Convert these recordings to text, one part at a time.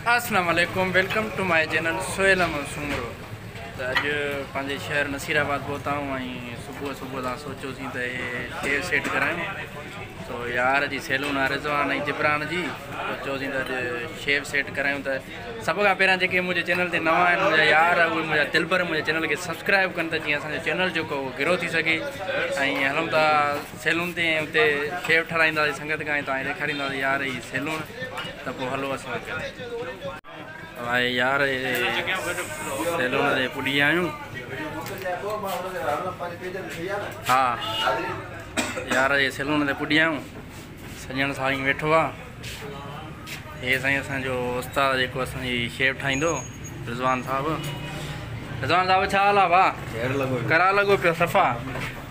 अस्सलाम वालेकुम, welcome to my channel Sohail Ahmed Soomro. तो अज पंहिंजे शहर नसीराबाद पहुता हूँ। सुबह सुबह सोचोसीं तो शेव सेट करायूं। तो यार जी सैलून आहे रिज़वान ऐं जिब्रान जी, सोचोसीं तो अॼु शेव सेट करायूं। तो सब खां पहिरियां जेके मुंहिंजे चैनल ते नवां आहिनि मुंहिंजा यार, उहे मुंहिंजा दिलबर मुंहिंजे चैनल खे सब्सक्राइब कनि त जीअं असांजो चैनल जेको उहो ग्रो थी सघे। ऐं हलूं था सैलून ते, उते शेव ठाराईंदासीं संगत खां, तव्हांखे ॾेखारींदासीं यार ही सैलून। त पोइ हलो असां भाई यार सैलून ते पुॼी विया आहियूं। हाँ यार ये सैलून ते पुॼी विया आहियूं। सॼण साईं वेठो आहे। हे साईं असांजो उस्ताद जेको असांजी शेव ठाहींदो, रिज़वान साहब। रिज़वान साहब छा हाल आहे भाउ? करा लॻो पियो सफ़ा।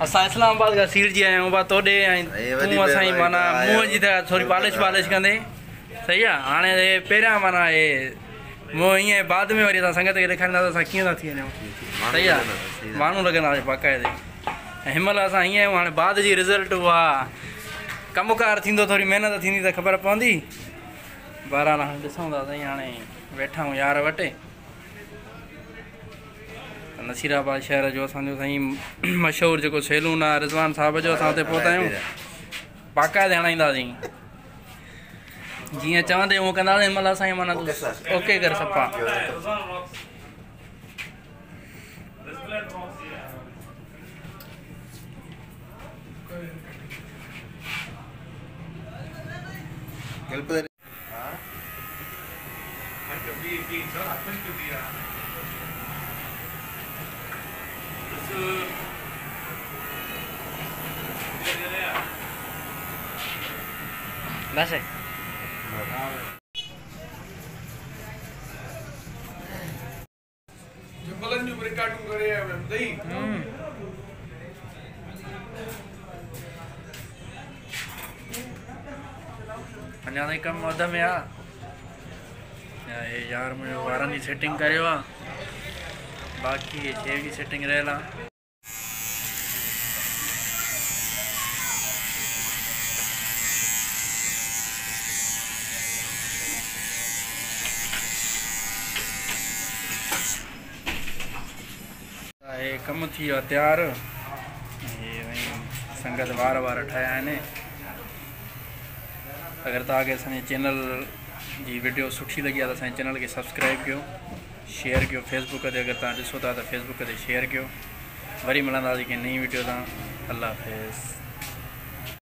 असां इस्लामाबाद खां सीड़जी आया आहियूं भाउ तोॾे। ऐं तूं असांजी माना मुंहं जी त थोरी पालिश वालिश कंदे सही आहे। हाणे पहिरियां माना हे मुंहुं ईअं बाद में वरी असां संगत खे ॾेखारींदासीं असां कीअं था थी वञूं। सही आहे, माण्हू लॻंदासीं बाक़ाइदे। ऐं हिनमहिल असां हीअं आहियूं। हाणे बाद जी रिज़ल्ट उहा कमुकार थींदो, थोरी महिनत थींदी त ख़बर पवंदी। बहरहाल हाणे ॾिसूं था साईं। हाणे वेठा आहियूं यार वटि। नसीराबाद शहर जो असांजो साईं मशहूरु जेको सैलून आहे रिज़वान साहब जो, असां हुते पहुता आहियूं। बाक़ाइदे हणाईंदासीं जीअं चवंदे उहो कंदासीं। हिनमहिल असांखे माना ओके कर सफ़ा। बस अञा ताईं कमु वध में आहे। यार मुंहिंजो वारनि जी सेटिंग करियो आहे, बाक़ी शेव जी सेटिंग रहियल आहे। हे कमु थी वियो आहे तयारु। संगत वार ठाहिया आहिनि। अगरि तव्हांखे असांजे चैनल जी वीडियो सुठी लॻी आहे त असांजे चैनल खे सब्सक्राइब कयो, शेयर कयो। फेसबुक ते अगरि तव्हां ॾिसो था त फेसबुक ते शेयर कयो। वरी मिलंदासीं कंहिं नई वीडियो तां। अल्लाह हाफ़िज़।